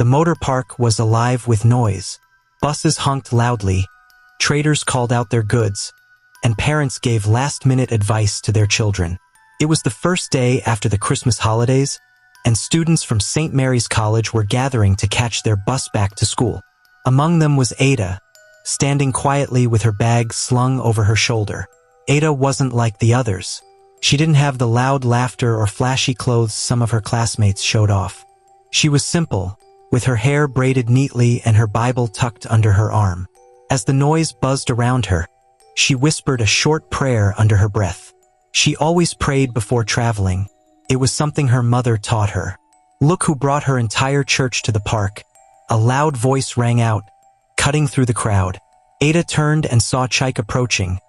The motor park was alive with noise. Buses honked loudly, traders called out their goods, and parents gave last-minute advice to their children. It was the first day after the Christmas holidays, and students from St. Mary's College were gathering to catch their bus back to school. Among them was Ada, standing quietly with her bag slung over her shoulder. Ada wasn't like the others. She didn't have the loud laughter or flashy clothes some of her classmates showed off. She was simple, with her hair braided neatly and her Bible tucked under her arm. As the noise buzzed around her, she whispered a short prayer under her breath. She always prayed before traveling. It was something her mother taught her. "Look who brought her entire church to the park." A loud voice rang out, cutting through the crowd. Ada turned and saw Chaik approaching,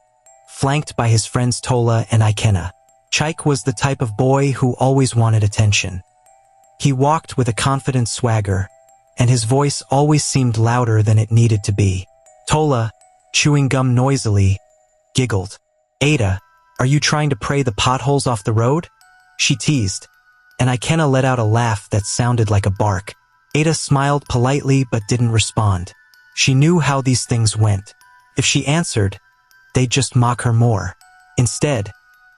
flanked by his friends Tola and Ikenna. Chaik was the type of boy who always wanted attention. He walked with a confident swagger, and his voice always seemed louder than it needed to be. Tola, chewing gum noisily, giggled. "Ada, are you trying to pray the potholes off the road?" she teased, and Ikenna let out a laugh that sounded like a bark. Ada smiled politely but didn't respond. She knew how these things went. If she answered, they'd just mock her more. Instead,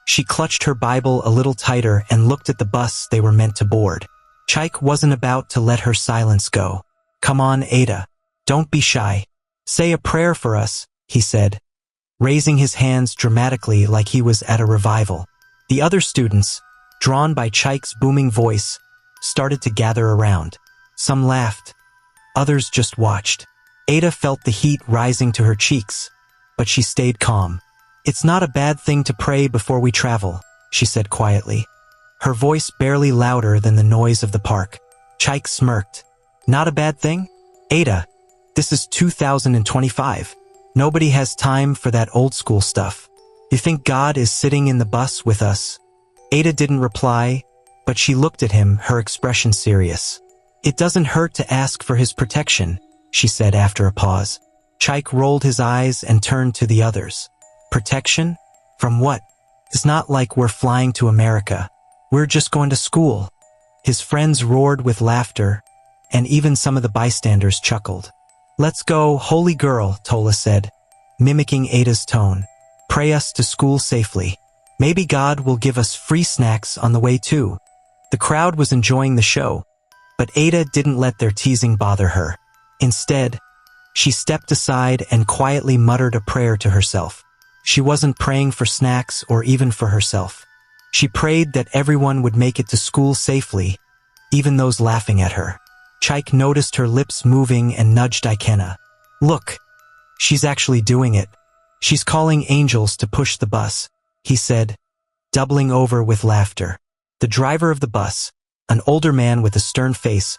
she clutched her Bible a little tighter and looked at the bus they were meant to board. Chaik wasn't about to let her silence go. "Come on, Ada. Don't be shy. Say a prayer for us," he said, raising his hands dramatically like he was at a revival. The other students, drawn by Chaik's booming voice, started to gather around. Some laughed. Others just watched. Ada felt the heat rising to her cheeks, but she stayed calm. "It's not a bad thing to pray before we travel," she said quietly, her voice barely louder than the noise of the park. Chaik smirked. "Not a bad thing? Ada, this is 2025. Nobody has time for that old school stuff. You think God is sitting in the bus with us?" Ada didn't reply, but she looked at him, her expression serious. "It doesn't hurt to ask for his protection," she said after a pause. Chaik rolled his eyes and turned to the others. "Protection? From what? It's not like we're flying to America. We're just going to school." His friends roared with laughter, and even some of the bystanders chuckled. "Let's go, holy girl," Tola said, mimicking Ada's tone. "Pray us to school safely. Maybe God will give us free snacks on the way too." The crowd was enjoying the show, but Ada didn't let their teasing bother her. Instead, she stepped aside and quietly muttered a prayer to herself. She wasn't praying for snacks or even for herself. She prayed that everyone would make it to school safely, even those laughing at her. Chaik noticed her lips moving and nudged Ikenna. "Look, she's actually doing it. She's calling angels to push the bus," he said, doubling over with laughter. The driver of the bus, an older man with a stern face,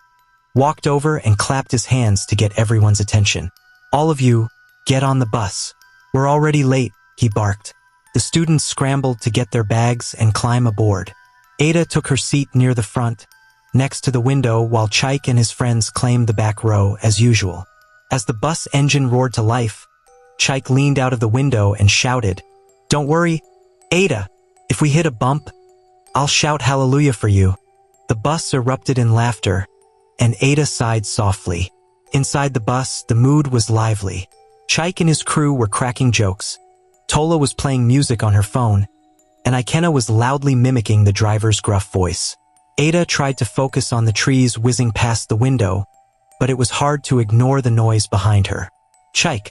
walked over and clapped his hands to get everyone's attention. "All of you, get on the bus. We're already late," he barked. The students scrambled to get their bags and climb aboard. Ada took her seat near the front, next to the window, while Chaik and his friends claimed the back row as usual. As the bus engine roared to life, Chaik leaned out of the window and shouted, "Don't worry, Ada. If we hit a bump, I'll shout hallelujah for you." The bus erupted in laughter, and Ada sighed softly. Inside the bus, the mood was lively. Chaik and his crew were cracking jokes. Tola was playing music on her phone, and Ikenna was loudly mimicking the driver's gruff voice. Ada tried to focus on the trees whizzing past the window, but it was hard to ignore the noise behind her. "Chaik,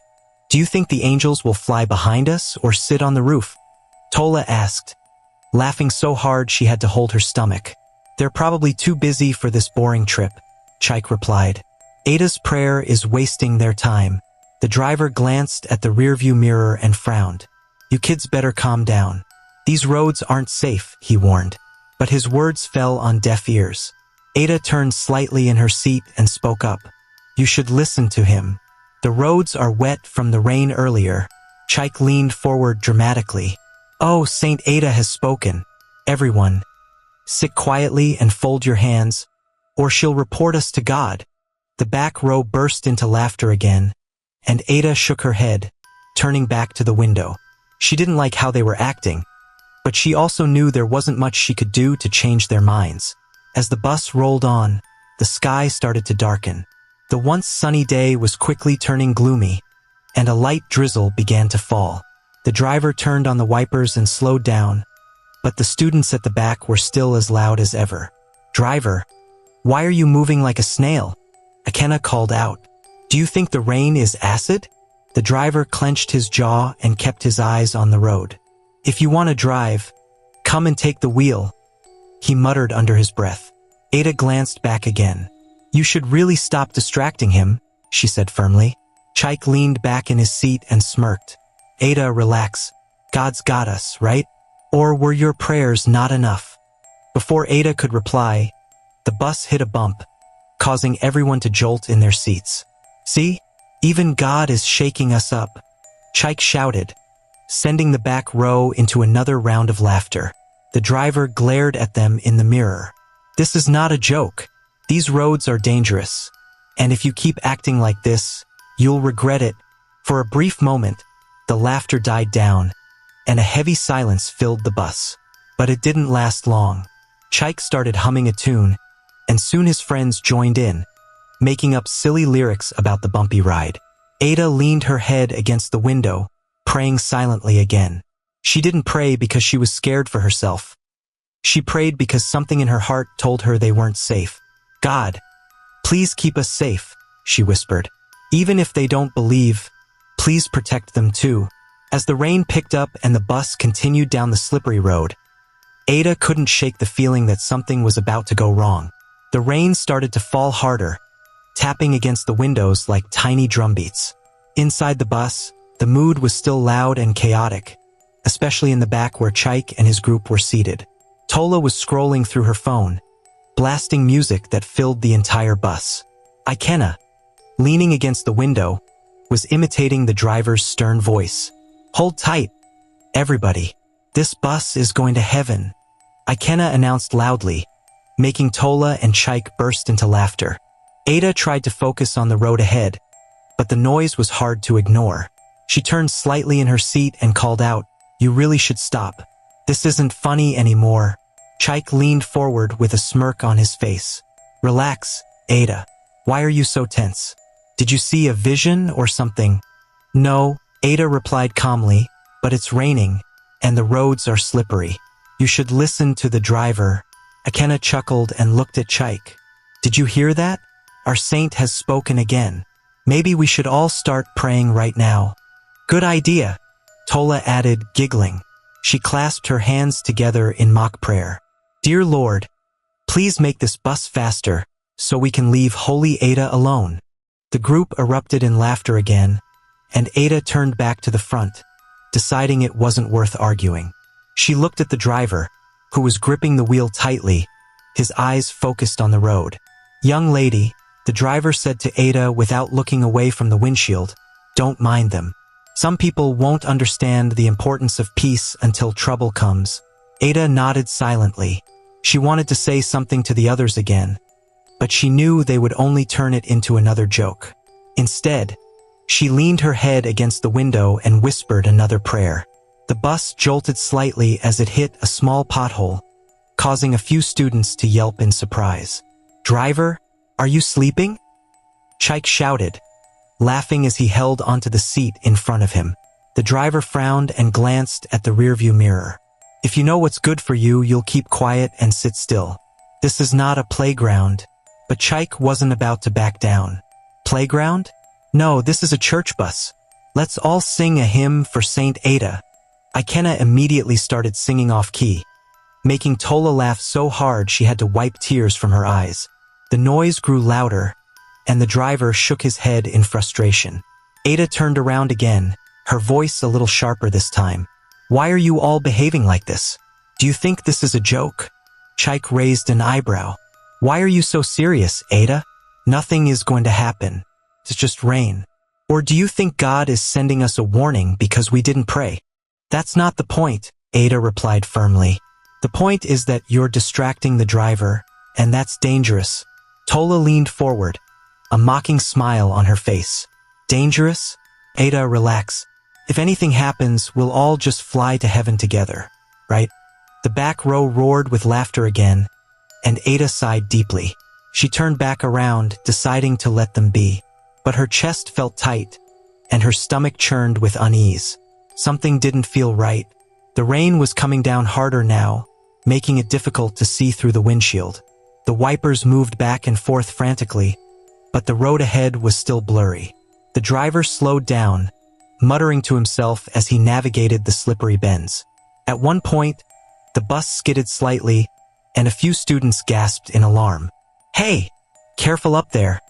do you think the angels will fly behind us or sit on the roof?" Tola asked, laughing so hard she had to hold her stomach. "They're probably too busy for this boring trip," Chaik replied. "Ada's prayer is wasting their time." The driver glanced at the rearview mirror and frowned. "You kids better calm down. These roads aren't safe," he warned. But his words fell on deaf ears. Ada turned slightly in her seat and spoke up. "You should listen to him. The roads are wet from the rain earlier." Chaik leaned forward dramatically. "Oh, Saint Ada has spoken. Everyone, sit quietly and fold your hands, or she'll report us to God." The back row burst into laughter again, and Ada shook her head, turning back to the window. She didn't like how they were acting, but she also knew there wasn't much she could do to change their minds. As the bus rolled on, the sky started to darken. The once sunny day was quickly turning gloomy, and a light drizzle began to fall. The driver turned on the wipers and slowed down, but the students at the back were still as loud as ever. "Driver, why are you moving like a snail?" Akena called out. "Do you think the rain is acid?" The driver clenched his jaw and kept his eyes on the road. "If you want to drive, come and take the wheel," he muttered under his breath. Ada glanced back again. "You should really stop distracting him," she said firmly. Chaik leaned back in his seat and smirked. "Ada, relax. God's got us, right? Or were your prayers not enough?" Before Ada could reply, the bus hit a bump, causing everyone to jolt in their seats. "See? Even God is shaking us up," Chaik shouted, sending the back row into another round of laughter. The driver glared at them in the mirror. "This is not a joke. These roads are dangerous, and if you keep acting like this, you'll regret it." For a brief moment, the laughter died down, and a heavy silence filled the bus. But it didn't last long. Chaik started humming a tune, and soon his friends joined in, making up silly lyrics about the bumpy ride. Ada leaned her head against the window, praying silently again. She didn't pray because she was scared for herself. She prayed because something in her heart told her they weren't safe. "God, please keep us safe," she whispered. "Even if they don't believe, please protect them too." As the rain picked up and the bus continued down the slippery road, Ada couldn't shake the feeling that something was about to go wrong. The rain started to fall harder, tapping against the windows like tiny drumbeats. Inside the bus, the mood was still loud and chaotic, especially in the back where Chaik and his group were seated. Tola was scrolling through her phone, blasting music that filled the entire bus. Ikena, leaning against the window, was imitating the driver's stern voice. "Hold tight, everybody. This bus is going to heaven," Ikena announced loudly, making Tola and Chaik burst into laughter. Ada tried to focus on the road ahead, but the noise was hard to ignore. She turned slightly in her seat and called out, "You really should stop. This isn't funny anymore." Chaik leaned forward with a smirk on his face. "Relax, Ada. Why are you so tense? Did you see a vision or something?" "No," Ada replied calmly, "but it's raining, and the roads are slippery. You should listen to the driver." Akena chuckled and looked at Chaik. "Did you hear that? Our saint has spoken again. Maybe we should all start praying right now." "Good idea," Tola added, giggling. She clasped her hands together in mock prayer. "Dear Lord, please make this bus faster so we can leave Holy Ada alone." The group erupted in laughter again, and Ada turned back to the front, deciding it wasn't worth arguing. She looked at the driver, who was gripping the wheel tightly, his eyes focused on the road. "Young lady," the driver said to Ada without looking away from the windshield, "don't mind them. Some people won't understand the importance of peace until trouble comes." Ada nodded silently. She wanted to say something to the others again, but she knew they would only turn it into another joke. Instead, she leaned her head against the window and whispered another prayer. The bus jolted slightly as it hit a small pothole, causing a few students to yelp in surprise. "Driver, are you sleeping?" Chaik shouted, laughing as he held onto the seat in front of him. The driver frowned and glanced at the rearview mirror. "If you know what's good for you, you'll keep quiet and sit still. This is not a playground." But Chaik wasn't about to back down. "Playground? No, this is a church bus. Let's all sing a hymn for Saint Ada." Ikena immediately started singing off-key, making Tola laugh so hard she had to wipe tears from her eyes. The noise grew louder, and the driver shook his head in frustration. Ada turned around again, her voice a little sharper this time. "Why are you all behaving like this? Do you think this is a joke?" Chaik raised an eyebrow. "Why are you so serious, Ada? Nothing is going to happen. It's just rain. Or do you think God is sending us a warning because we didn't pray?" "That's not the point," Ada replied firmly. "The point is that you're distracting the driver, and that's dangerous." Tola leaned forward, a mocking smile on her face. "Dangerous? Ada, relax. If anything happens, we'll all just fly to heaven together, right?" The back row roared with laughter again, and Ada sighed deeply. She turned back around, deciding to let them be. But her chest felt tight, and her stomach churned with unease. Something didn't feel right. The rain was coming down harder now, making it difficult to see through the windshield. The wipers moved back and forth frantically, but the road ahead was still blurry. The driver slowed down, muttering to himself as he navigated the slippery bends. At one point, the bus skidded slightly, and a few students gasped in alarm. "Hey! Careful up there!"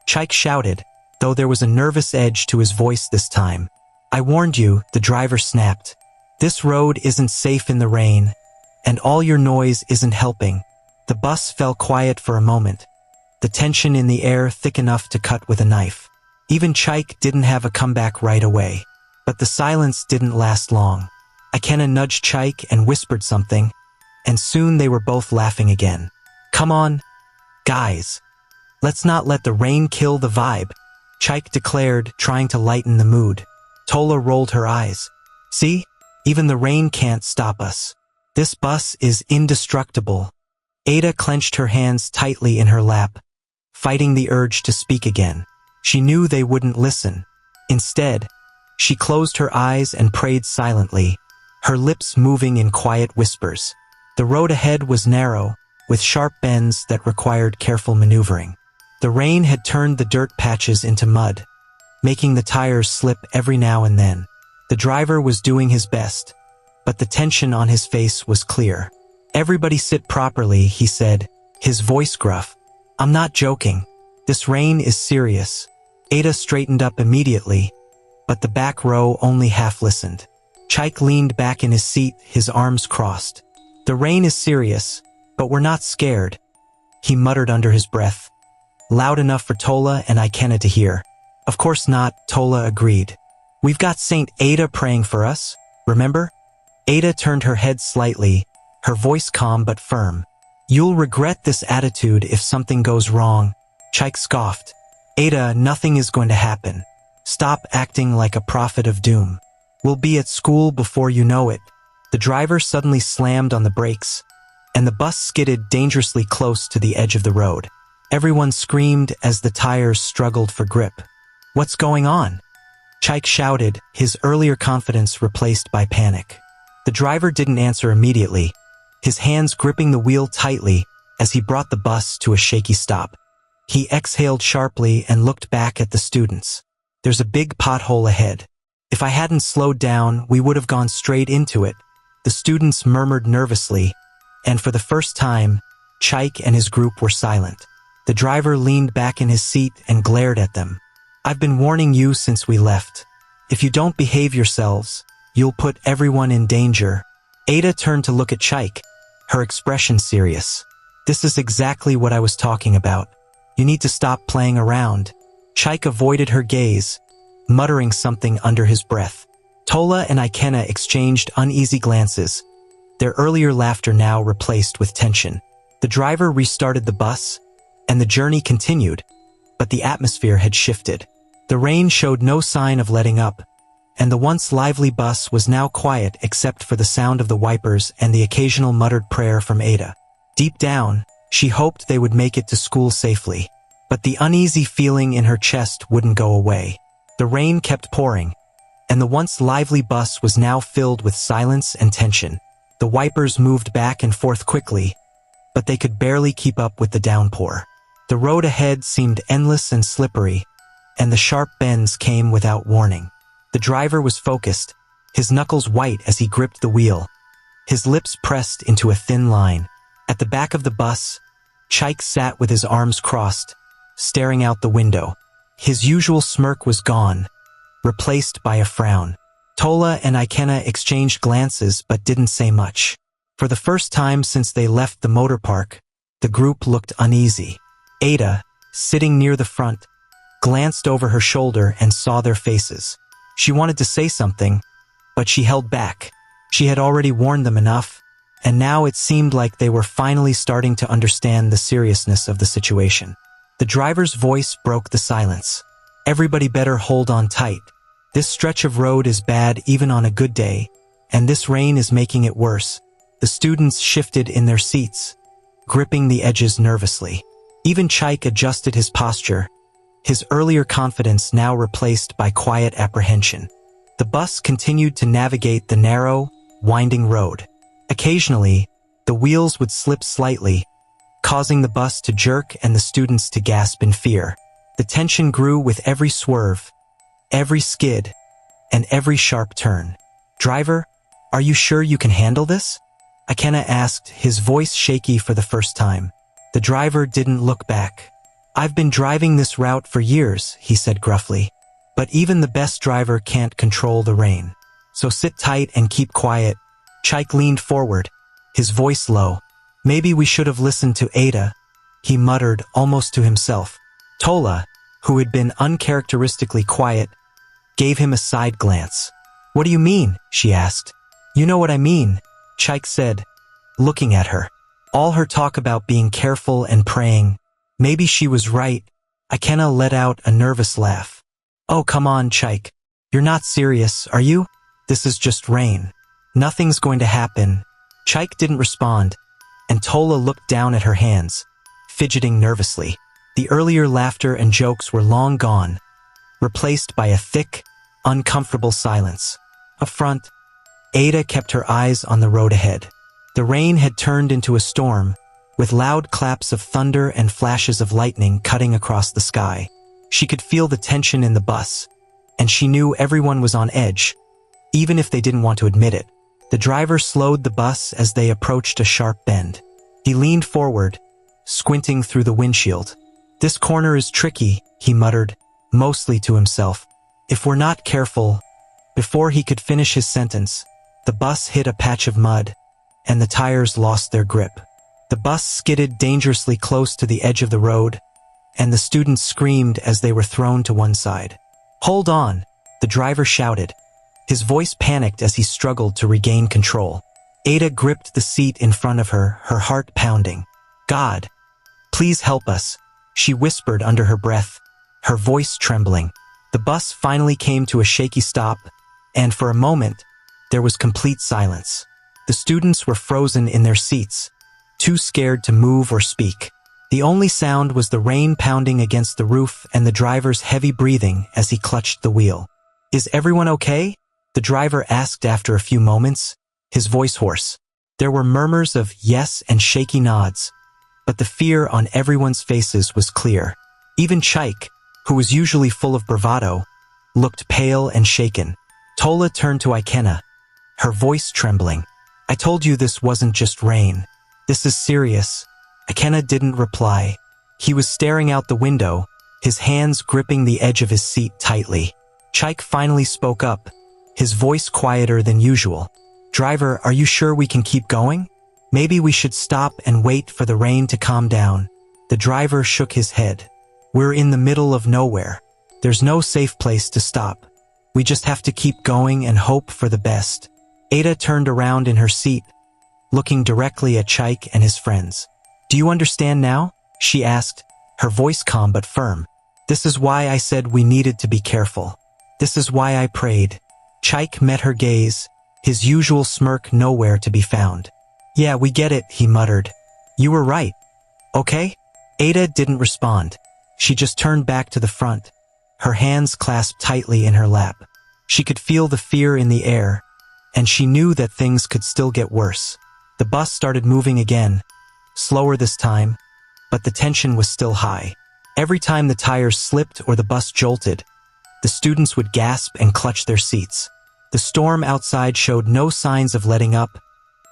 Chike shouted, though there was a nervous edge to his voice this time. "I warned you," the driver snapped. "This road isn't safe in the rain, and all your noise isn't helping." The bus fell quiet for a moment, the tension in the air thick enough to cut with a knife. Even Chike didn't have a comeback right away. But the silence didn't last long. Ikenna nudged Chike and whispered something, and soon they were both laughing again. "Come on, guys. Let's not let the rain kill the vibe," Chike declared, trying to lighten the mood. Tola rolled her eyes. "See? Even the rain can't stop us. This bus is indestructible." Ada clenched her hands tightly in her lap, fighting the urge to speak again. She knew they wouldn't listen. Instead, she closed her eyes and prayed silently, her lips moving in quiet whispers. The road ahead was narrow, with sharp bends that required careful maneuvering. The rain had turned the dirt patches into mud, making the tires slip every now and then. The driver was doing his best, but the tension on his face was clear. "Everybody sit properly," he said, his voice gruff. "I'm not joking. This rain is serious." Ada straightened up immediately, but the back row only half listened. Chike leaned back in his seat, his arms crossed. "The rain is serious, but we're not scared," he muttered under his breath, loud enough for Tola and Ikenna to hear. "Of course not," Tola agreed. "We've got Saint Ada praying for us, remember?" Ada turned her head slightly, her voice calm but firm. "You'll regret this attitude if something goes wrong," Chike scoffed. "Ada, nothing is going to happen. Stop acting like a prophet of doom. We'll be at school before you know it." The driver suddenly slammed on the brakes, and the bus skidded dangerously close to the edge of the road. Everyone screamed as the tires struggled for grip. "What's going on?" Chike shouted, his earlier confidence replaced by panic. The driver didn't answer immediately, his hands gripping the wheel tightly as he brought the bus to a shaky stop. He exhaled sharply and looked back at the students. "There's a big pothole ahead. If I hadn't slowed down, we would have gone straight into it," the students murmured nervously, and for the first time, Chike and his group were silent. The driver leaned back in his seat and glared at them. "I've been warning you since we left. If you don't behave yourselves, you'll put everyone in danger." Ada turned to look at Chike, her expression serious. "This is exactly what I was talking about. You need to stop playing around." Chike avoided her gaze, muttering something under his breath. Tola and Ikenna exchanged uneasy glances, their earlier laughter now replaced with tension. The driver restarted the bus, and the journey continued, but the atmosphere had shifted. The rain showed no sign of letting up, and the once lively bus was now quiet except for the sound of the wipers and the occasional muttered prayer from Ada. Deep down, she hoped they would make it to school safely, but the uneasy feeling in her chest wouldn't go away. The rain kept pouring, and the once lively bus was now filled with silence and tension. The wipers moved back and forth quickly, but they could barely keep up with the downpour. The road ahead seemed endless and slippery, and the sharp bends came without warning. The driver was focused, his knuckles white as he gripped the wheel, his lips pressed into a thin line. At the back of the bus, Chike sat with his arms crossed, staring out the window. His usual smirk was gone, replaced by a frown. Tola and Ikenna exchanged glances but didn't say much. For the first time since they left the motor park, the group looked uneasy. Ada, sitting near the front, glanced over her shoulder and saw their faces. She wanted to say something, but she held back. She had already warned them enough, and now it seemed like they were finally starting to understand the seriousness of the situation. The driver's voice broke the silence. "Everybody better hold on tight. This stretch of road is bad even on a good day, and this rain is making it worse." The students shifted in their seats, gripping the edges nervously. Even Chaik adjusted his posture, his earlier confidence now replaced by quiet apprehension. The bus continued to navigate the narrow, winding road. Occasionally, the wheels would slip slightly, causing the bus to jerk and the students to gasp in fear. The tension grew with every swerve, every skid, and every sharp turn. "Driver, are you sure you can handle this?" Ikenna asked, his voice shaky for the first time. The driver didn't look back. "I've been driving this route for years," he said gruffly. "But even the best driver can't control the rain. So sit tight and keep quiet." Chaik leaned forward, his voice low. "Maybe we should have listened to Ada," he muttered almost to himself. Tola, who had been uncharacteristically quiet, gave him a side glance. "What do you mean?" she asked. "You know what I mean," Chaik said, looking at her. All her talk about being careful and praying. Maybe she was right. Ikenna let out a nervous laugh. "Oh, come on, Chaik. You're not serious, are you? This is just rain. Nothing's going to happen." Chaik didn't respond, and Tola looked down at her hands, fidgeting nervously. The earlier laughter and jokes were long gone, replaced by a thick, uncomfortable silence. Up front, Ada kept her eyes on the road ahead. The rain had turned into a storm, with loud claps of thunder and flashes of lightning cutting across the sky. She could feel the tension in the bus, and she knew everyone was on edge, even if they didn't want to admit it. The driver slowed the bus as they approached a sharp bend. He leaned forward, squinting through the windshield. "This corner is tricky," he muttered, mostly to himself. "If we're not careful..." Before he could finish his sentence, the bus hit a patch of mud, and the tires lost their grip. The bus skidded dangerously close to the edge of the road, and the students screamed as they were thrown to one side. "Hold on," the driver shouted. His voice panicked as he struggled to regain control. Ada gripped the seat in front of her, her heart pounding. "God, please help us," she whispered under her breath, her voice trembling. The bus finally came to a shaky stop, and for a moment, there was complete silence. The students were frozen in their seats, too scared to move or speak. The only sound was the rain pounding against the roof and the driver's heavy breathing as he clutched the wheel. "Is everyone okay?" the driver asked after a few moments, his voice hoarse. There were murmurs of yes and shaky nods, but the fear on everyone's faces was clear. Even Chaik, who was usually full of bravado, looked pale and shaken. Tola turned to Ikenna, her voice trembling. "I told you this wasn't just rain. This is serious." Ikenna didn't reply. He was staring out the window, his hands gripping the edge of his seat tightly. Chaik finally spoke up, his voice quieter than usual. "Driver, are you sure we can keep going? Maybe we should stop and wait for the rain to calm down." The driver shook his head. "We're in the middle of nowhere. There's no safe place to stop. We just have to keep going and hope for the best." Ada turned around in her seat, looking directly at Chaik and his friends. "Do you understand now?" she asked, her voice calm but firm. "This is why I said we needed to be careful. This is why I prayed." Chaik met her gaze, his usual smirk nowhere to be found. "Yeah, we get it," he muttered. "You were right. Okay?" Ada didn't respond. She just turned back to the front, her hands clasped tightly in her lap. She could feel the fear in the air, and she knew that things could still get worse. The bus started moving again, slower this time, but the tension was still high. Every time the tires slipped or the bus jolted, the students would gasp and clutch their seats. The storm outside showed no signs of letting up,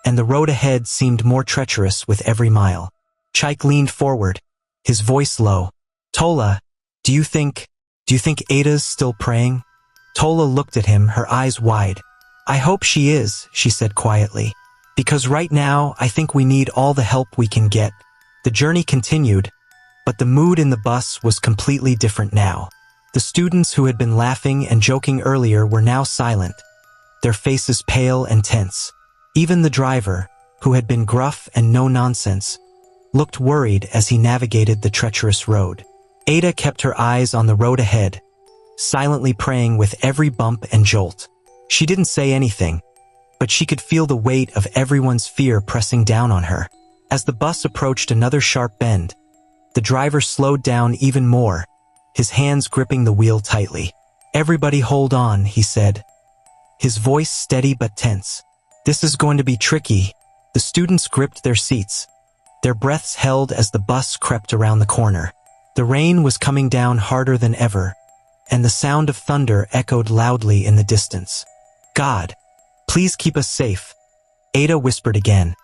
and the road ahead seemed more treacherous with every mile. Chaik leaned forward, his voice low. "Tola, do you think Ada's still praying?" Tola looked at him, her eyes wide. "I hope she is," she said quietly. "Because right now, I think we need all the help we can get." The journey continued, but the mood in the bus was completely different now. The students who had been laughing and joking earlier were now silent, their faces pale and tense. Even the driver, who had been gruff and no-nonsense, looked worried as he navigated the treacherous road. Ada kept her eyes on the road ahead, silently praying with every bump and jolt. She didn't say anything, but she could feel the weight of everyone's fear pressing down on her. As the bus approached another sharp bend, The driver slowed down even more, his hands gripping the wheel tightly. "Everybody hold on," he said, his voice steady but tense. "This is going to be tricky." The students gripped their seats, their breaths held as the bus crept around the corner. The rain was coming down harder than ever, and the sound of thunder echoed loudly in the distance. "God, please keep us safe," Ada whispered again,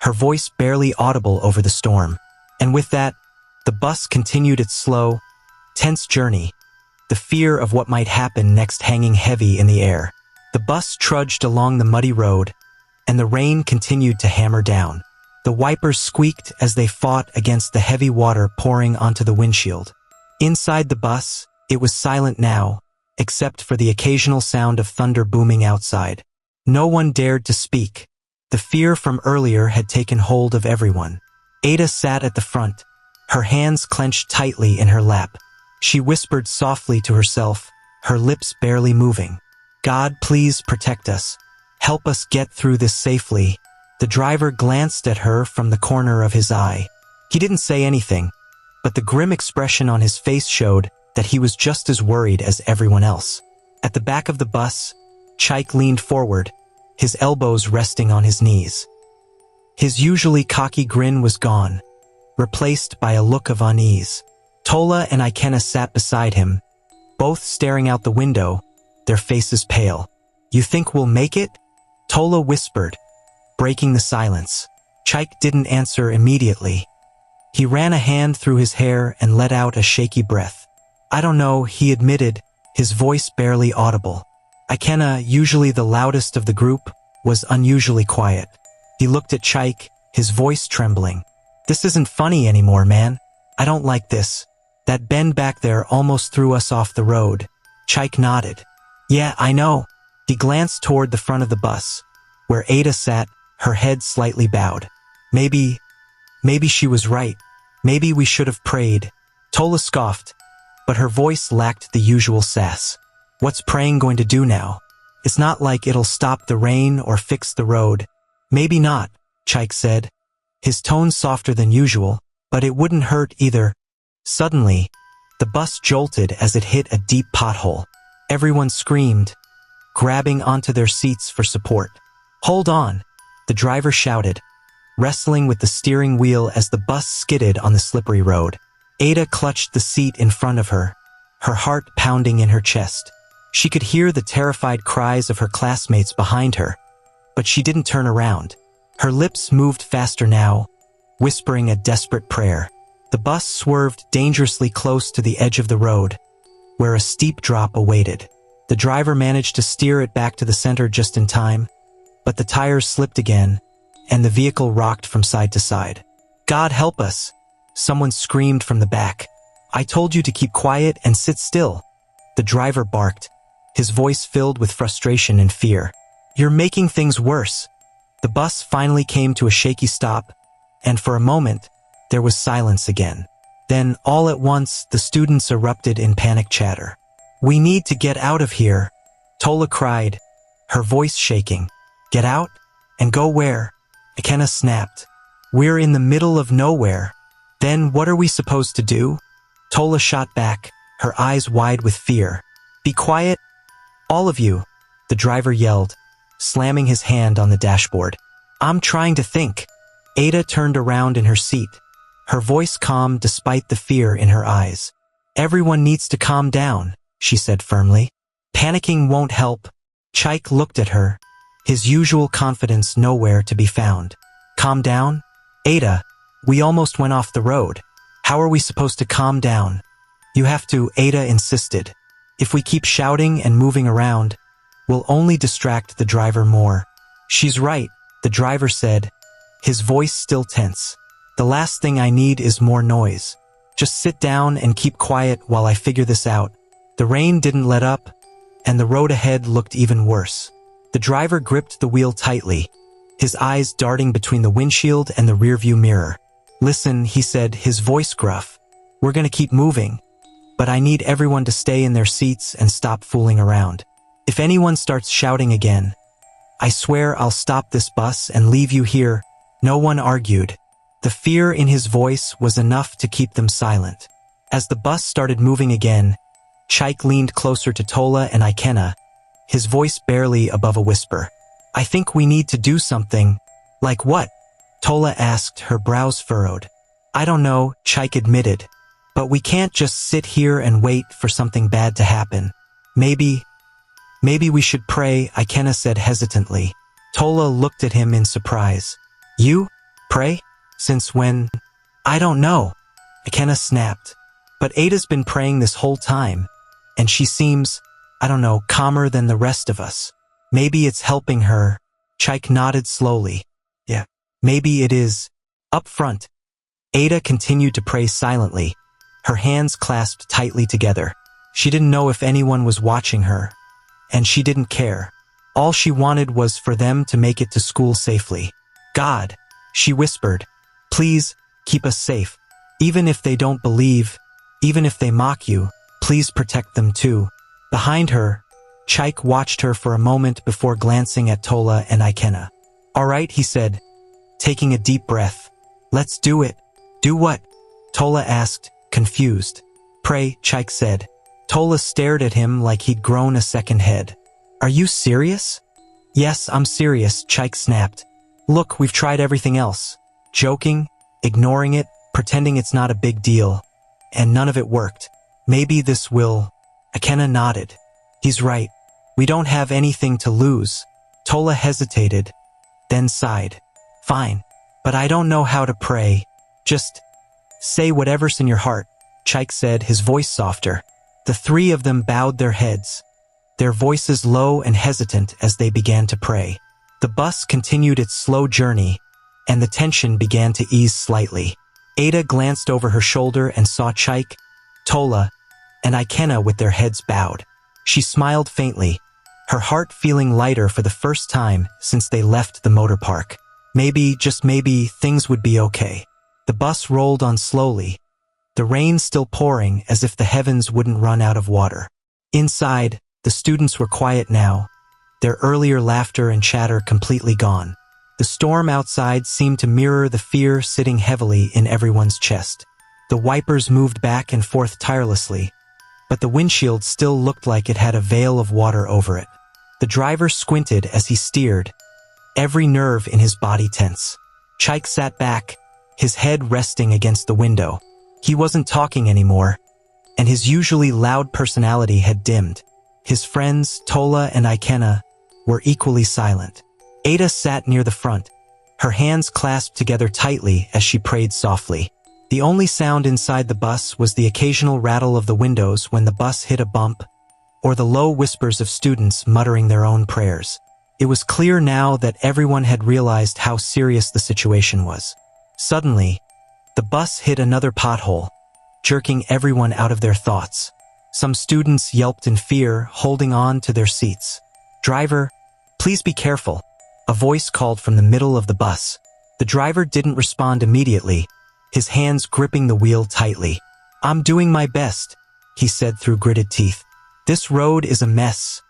her voice barely audible over the storm. And with that, the bus continued its slow, tense journey, the fear of what might happen next hanging heavy in the air. The bus trudged along the muddy road, and the rain continued to hammer down. The wipers squeaked as they fought against the heavy water pouring onto the windshield. Inside the bus, it was silent now, except for the occasional sound of thunder booming outside. No one dared to speak. The fear from earlier had taken hold of everyone. Ada sat at the front, her hands clenched tightly in her lap. She whispered softly to herself, her lips barely moving. "God, please protect us. Help us get through this safely." The driver glanced at her from the corner of his eye. He didn't say anything, but the grim expression on his face showed that he was just as worried as everyone else. At the back of the bus, Chaik leaned forward, his elbows resting on his knees. His usually cocky grin was gone, replaced by a look of unease. Tola and Ikenna sat beside him, both staring out the window, their faces pale. "You think we'll make it?" Tola whispered, breaking the silence. Chaik didn't answer immediately. He ran a hand through his hair and let out a shaky breath. "I don't know," he admitted, his voice barely audible. Ikenna, usually the loudest of the group, was unusually quiet. He looked at Chaik, his voice trembling. "This isn't funny anymore, man. I don't like this. That bend back there almost threw us off the road." Chaik nodded. "Yeah, I know." He glanced toward the front of the bus, where Ada sat, her head slightly bowed. Maybe she was right. Maybe we should have prayed." Tola scoffed, but her voice lacked the usual sass. "What's praying going to do now? It's not like it'll stop the rain or fix the road." "Maybe not," Chaik said, his tone softer than usual, "but it wouldn't hurt either." Suddenly, the bus jolted as it hit a deep pothole. Everyone screamed, grabbing onto their seats for support. "Hold on," the driver shouted, wrestling with the steering wheel as the bus skidded on the slippery road. Ada clutched the seat in front of her, her heart pounding in her chest. She could hear the terrified cries of her classmates behind her, but she didn't turn around. Her lips moved faster now, whispering a desperate prayer. The bus swerved dangerously close to the edge of the road, where a steep drop awaited. The driver managed to steer it back to the center just in time, but the tires slipped again, and the vehicle rocked from side to side. "God help us!" someone screamed from the back. "I told you to keep quiet and sit still," the driver barked, his voice filled with frustration and fear. "You're making things worse." The bus finally came to a shaky stop, and for a moment, there was silence again. Then, all at once, the students erupted in panic chatter. "We need to get out of here," Tola cried, her voice shaking. "Get out? And go where?" Ikenna snapped. "We're in the middle of nowhere." "Then what are we supposed to do?" Tola shot back, her eyes wide with fear. "Be quiet, all of you," the driver yelled, slamming his hand on the dashboard. "I'm trying to think." Ada turned around in her seat, her voice calm despite the fear in her eyes. "Everyone needs to calm down," she said firmly. "Panicking won't help." Chaik looked at her, his usual confidence nowhere to be found. "Calm down? Ada, we almost went off the road. How are we supposed to calm down?" "You have to," Ada insisted. "If we keep shouting and moving around, we'll only distract the driver more." "She's right," the driver said, his voice still tense. "The last thing I need is more noise. Just sit down and keep quiet while I figure this out." The rain didn't let up, and the road ahead looked even worse. The driver gripped the wheel tightly, his eyes darting between the windshield and the rearview mirror. "Listen," he said, his voice gruff. "We're gonna keep moving, but I need everyone to stay in their seats and stop fooling around. If anyone starts shouting again, I swear I'll stop this bus and leave you here." No one argued. The fear in his voice was enough to keep them silent. As the bus started moving again, Chaik leaned closer to Tola and Ikena, his voice barely above a whisper. I think we need to do something. Like what? Tola asked, her brows furrowed. I don't know, Chaik admitted. But we can't just sit here and wait for something bad to happen. Maybe we should pray, Ikena said hesitantly. Tola looked at him in surprise. You? Pray? Since when? I don't know. Ikena snapped. But Ada's been praying this whole time. And she seems, I don't know, calmer than the rest of us. Maybe it's helping her. Chaik nodded slowly. Yeah, maybe it is. Up front, Ada continued to pray silently, her hands clasped tightly together. She didn't know if anyone was watching her, and she didn't care. All she wanted was for them to make it to school safely. God, she whispered, please, keep us safe. Even if they don't believe, even if they mock you, please protect them too. Behind her, Chaik watched her for a moment before glancing at Tola and Ikena. All right, he said, taking a deep breath. Let's do it. Do what? Tola asked, confused. Pray, Chaik said. Tola stared at him like he'd grown a second head. Are you serious? Yes, I'm serious, Chaik snapped. Look, we've tried everything else. Joking, ignoring it, pretending it's not a big deal. And none of it worked. Maybe this will. Ikena nodded. He's right. We don't have anything to lose. Tola hesitated, then sighed. Fine, but I don't know how to pray. Just say whatever's in your heart, Chaik said, his voice softer. The three of them bowed their heads, their voices low and hesitant as they began to pray. The bus continued its slow journey, and the tension began to ease slightly. Ada glanced over her shoulder and saw Chaik, Tola, and Ikena with their heads bowed. She smiled faintly, her heart feeling lighter for the first time since they left the motor park. Maybe, just maybe, things would be okay. The bus rolled on slowly, the rain still pouring as if the heavens wouldn't run out of water. Inside, the students were quiet now, their earlier laughter and chatter completely gone. The storm outside seemed to mirror the fear sitting heavily in everyone's chest. The wipers moved back and forth tirelessly, but the windshield still looked like it had a veil of water over it. The driver squinted as he steered, every nerve in his body tense. Chaik sat back, his head resting against the window. He wasn't talking anymore, and his usually loud personality had dimmed. His friends, Tola and Ikena, were equally silent. Ada sat near the front, her hands clasped together tightly as she prayed softly. The only sound inside the bus was the occasional rattle of the windows when the bus hit a bump, or the low whispers of students muttering their own prayers. It was clear now that everyone had realized how serious the situation was. Suddenly, the bus hit another pothole, jerking everyone out of their thoughts. Some students yelped in fear, holding on to their seats. Driver, please be careful, a voice called from the middle of the bus. The driver didn't respond immediately, his hands gripping the wheel tightly. I'm doing my best, he said through gritted teeth. This road is a mess,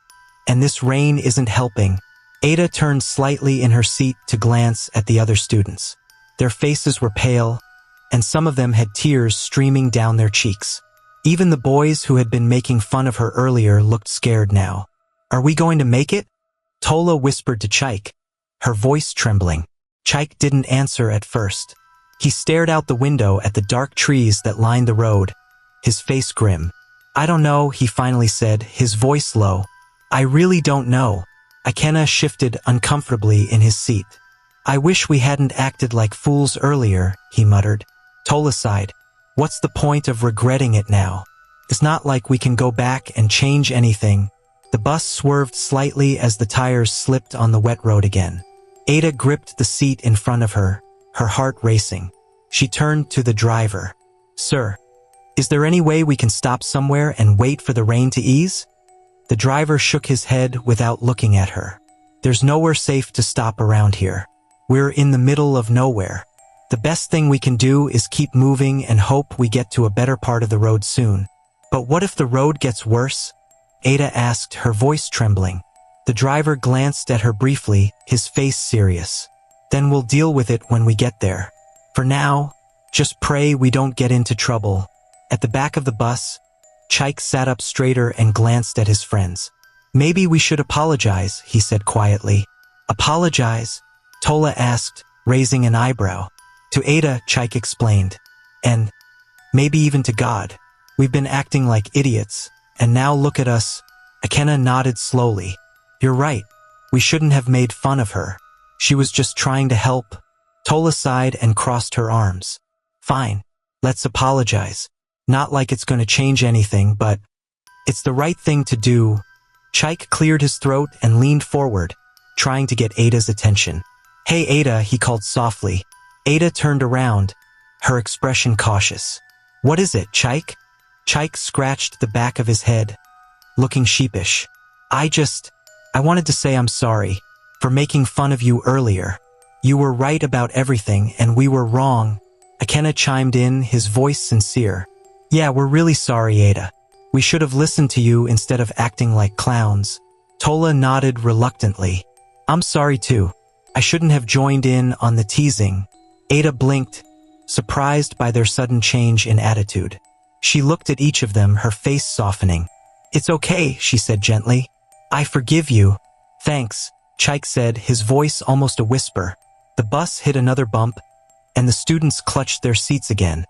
and this rain isn't helping. Ada turned slightly in her seat to glance at the other students. Their faces were pale, and some of them had tears streaming down their cheeks. Even the boys who had been making fun of her earlier looked scared now. Are we going to make it? Tola whispered to Chaik, her voice trembling. Chaik didn't answer at first. He stared out the window at the dark trees that lined the road, his face grim. I don't know, he finally said, his voice low. I really don't know. Ikena shifted uncomfortably in his seat. I wish we hadn't acted like fools earlier, he muttered. Tola sighed. What's the point of regretting it now? It's not like we can go back and change anything. The bus swerved slightly as the tires slipped on the wet road again. Ada gripped the seat in front of her, her heart racing. She turned to the driver. Sir, is there any way we can stop somewhere and wait for the rain to ease? The driver shook his head without looking at her. There's nowhere safe to stop around here. We're in the middle of nowhere. The best thing we can do is keep moving and hope we get to a better part of the road soon. But what if the road gets worse? Ada asked, her voice trembling. The driver glanced at her briefly, his face serious. Then we'll deal with it when we get there. For now, just pray we don't get into trouble. At the back of the bus, Chaik sat up straighter and glanced at his friends. Maybe we should apologize, he said quietly. Apologize? Tola asked, raising an eyebrow. To Ada, Chaik explained. And maybe even to God. We've been acting like idiots, and now look at us. Akena nodded slowly. You're right. We shouldn't have made fun of her. She was just trying to help. Tola sighed and crossed her arms. Fine. Let's apologize. Not like it's going to change anything, but it's the right thing to do. Chaik cleared his throat and leaned forward, trying to get Ada's attention. Hey Ada, he called softly. Ada turned around, her expression cautious. What is it, Chaik? Chaik scratched the back of his head, looking sheepish. I wanted to say I'm sorry for making fun of you earlier. You were right about everything and we were wrong. Akena chimed in, his voice sincere. Yeah, we're really sorry, Ada. We should have listened to you instead of acting like clowns. Tola nodded reluctantly. I'm sorry too. I shouldn't have joined in on the teasing. Ada blinked, surprised by their sudden change in attitude. She looked at each of them, her face softening. It's okay, she said gently. I forgive you. Thanks, Chaik said, his voice almost a whisper. The bus hit another bump, and the students clutched their seats again,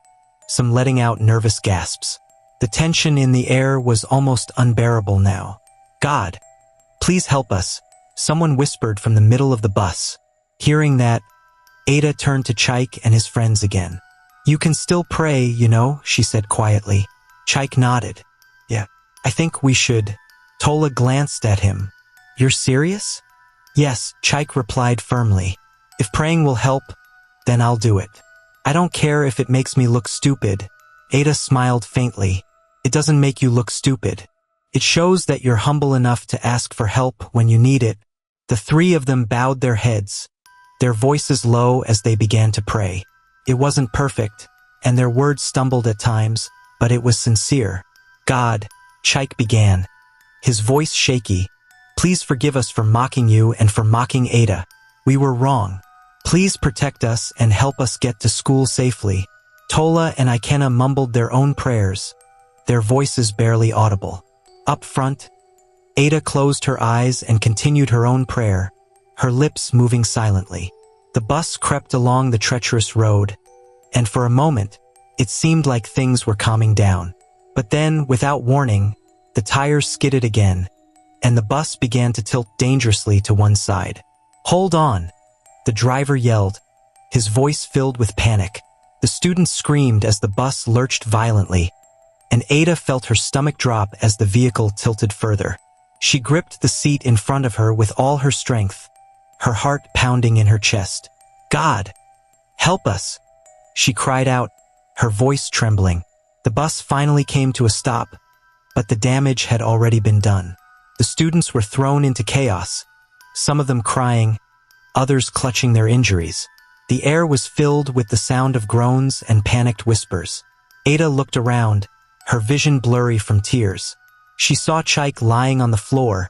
some letting out nervous gasps. The tension in the air was almost unbearable now. God, please help us, someone whispered from the middle of the bus. Hearing that, Ada turned to Chaik and his friends again. You can still pray, you know, she said quietly. Chaik nodded. Yeah, I think we should. Tola glanced at him. You're serious? Yes, Chaik replied firmly. If praying will help, then I'll do it. I don't care if it makes me look stupid. Ada smiled faintly. It doesn't make you look stupid. It shows that you're humble enough to ask for help when you need it. The three of them bowed their heads, their voices low as they began to pray. It wasn't perfect, and their words stumbled at times, but it was sincere. God, Chaik began, his voice shaky. Please forgive us for mocking you and for mocking Ada. We were wrong. Please protect us and help us get to school safely. Tola and Akena mumbled their own prayers, their voices barely audible. Up front, Ada closed her eyes and continued her own prayer, her lips moving silently. The bus crept along the treacherous road, and for a moment, it seemed like things were calming down. But then, without warning, the tires skidded again, and the bus began to tilt dangerously to one side. Hold on, the driver yelled, his voice filled with panic. The students screamed as the bus lurched violently, and Ada felt her stomach drop as the vehicle tilted further. She gripped the seat in front of her with all her strength, her heart pounding in her chest. God, help us, she cried out, her voice trembling. The bus finally came to a stop, but the damage had already been done. The students were thrown into chaos, some of them crying, others clutching their injuries. The air was filled with the sound of groans and panicked whispers. Ada looked around, her vision blurry from tears. She saw Chaik lying on the floor,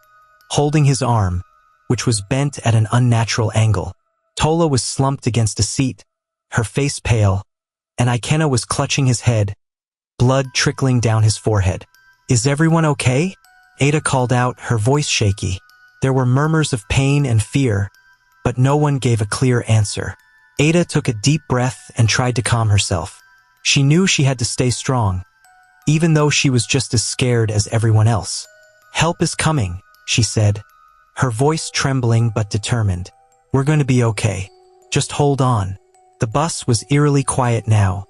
holding his arm, which was bent at an unnatural angle. Tola was slumped against a seat, her face pale, and Akena was clutching his head, blood trickling down his forehead. Is everyone okay? Ada called out, her voice shaky. There were murmurs of pain and fear, but no one gave a clear answer. Ada took a deep breath and tried to calm herself. She knew she had to stay strong, even though she was just as scared as everyone else. Help is coming, she said, her voice trembling but determined. We're going to be okay. Just hold on. The bus was eerily quiet now,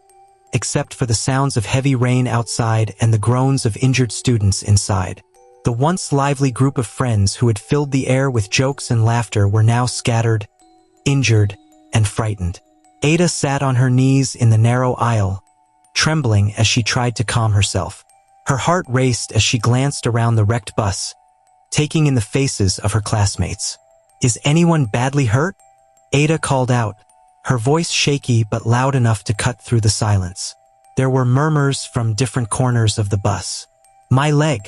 except for the sounds of heavy rain outside and the groans of injured students inside. The once lively group of friends who had filled the air with jokes and laughter were now scattered, injured, and frightened. Ada sat on her knees in the narrow aisle, trembling as she tried to calm herself. Her heart raced as she glanced around the wrecked bus, taking in the faces of her classmates. Is anyone badly hurt? Ada called out, her voice shaky but loud enough to cut through the silence. There were murmurs from different corners of the bus. My leg.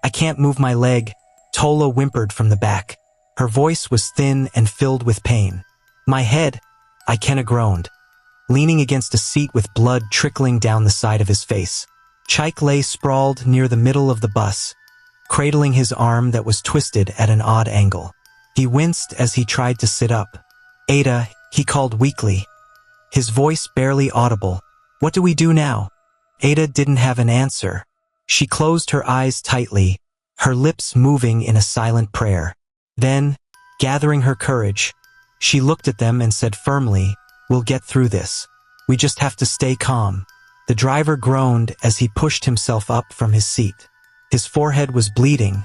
I can't move my leg, Tola whimpered from the back. Her voice was thin and filled with pain. My head, Akena groaned. leaning against a seat with blood trickling down the side of his face. Chaik lay sprawled near the middle of the bus, cradling his arm that was twisted at an odd angle. He winced as he tried to sit up. "Ada," he called weakly, his voice barely audible. "What do we do now?" Ada didn't have an answer. She closed her eyes tightly, her lips moving in a silent prayer. Then, gathering her courage, she looked at them and said firmly, "We'll get through this. We just have to stay calm." The driver groaned as he pushed himself up from his seat. His forehead was bleeding,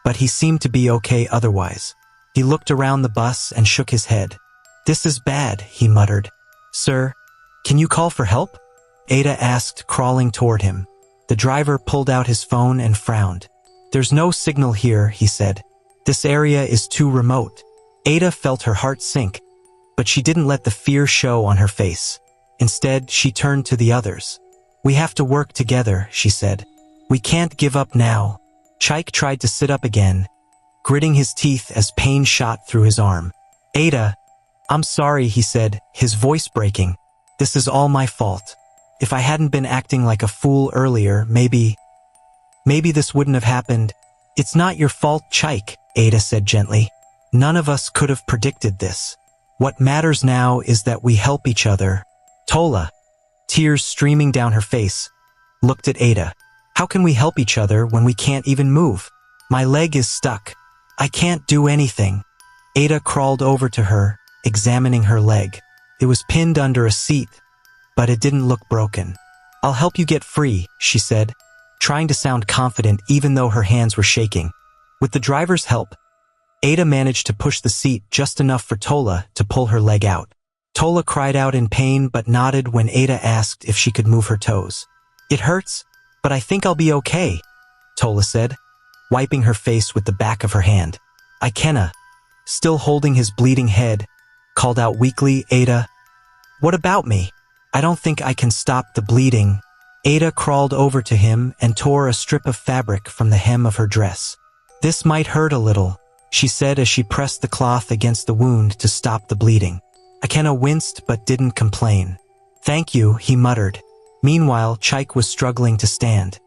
but he seemed to be okay otherwise. He looked around the bus and shook his head. "This is bad," he muttered. "Sir, can you call for help?" Ada asked, crawling toward him. The driver pulled out his phone and frowned. "There's no signal here," he said. "This area is too remote." Ada felt her heart sink, but she didn't let the fear show on her face. Instead, she turned to the others. "We have to work together," she said. "We can't give up now." Chaik tried to sit up again, gritting his teeth as pain shot through his arm. "Ada, I'm sorry," he said, his voice breaking. "This is all my fault. If I hadn't been acting like a fool earlier, maybe this wouldn't have happened." "It's not your fault, Chaik," Ada said gently. "None of us could have predicted this. What matters now is that we help each other." Tola, tears streaming down her face, looked at Ada. "How can we help each other when we can't even move? My leg is stuck. I can't do anything." Ada crawled over to her, examining her leg. It was pinned under a seat, but it didn't look broken. "I'll help you get free," she said, trying to sound confident even though her hands were shaking. With the driver's help, Ada managed to push the seat just enough for Tola to pull her leg out. Tola cried out in pain but nodded when Ada asked if she could move her toes. "It hurts, but I think I'll be okay," Tola said, wiping her face with the back of her hand. Ikenna, still holding his bleeding head, called out weakly, "Ada, what about me? I don't think I can stop the bleeding." Ada crawled over to him and tore a strip of fabric from the hem of her dress. "This might hurt a little," she said as she pressed the cloth against the wound to stop the bleeding. Ikenna winced but didn't complain. "Thank you," he muttered. Meanwhile, Chaik was struggling to stand.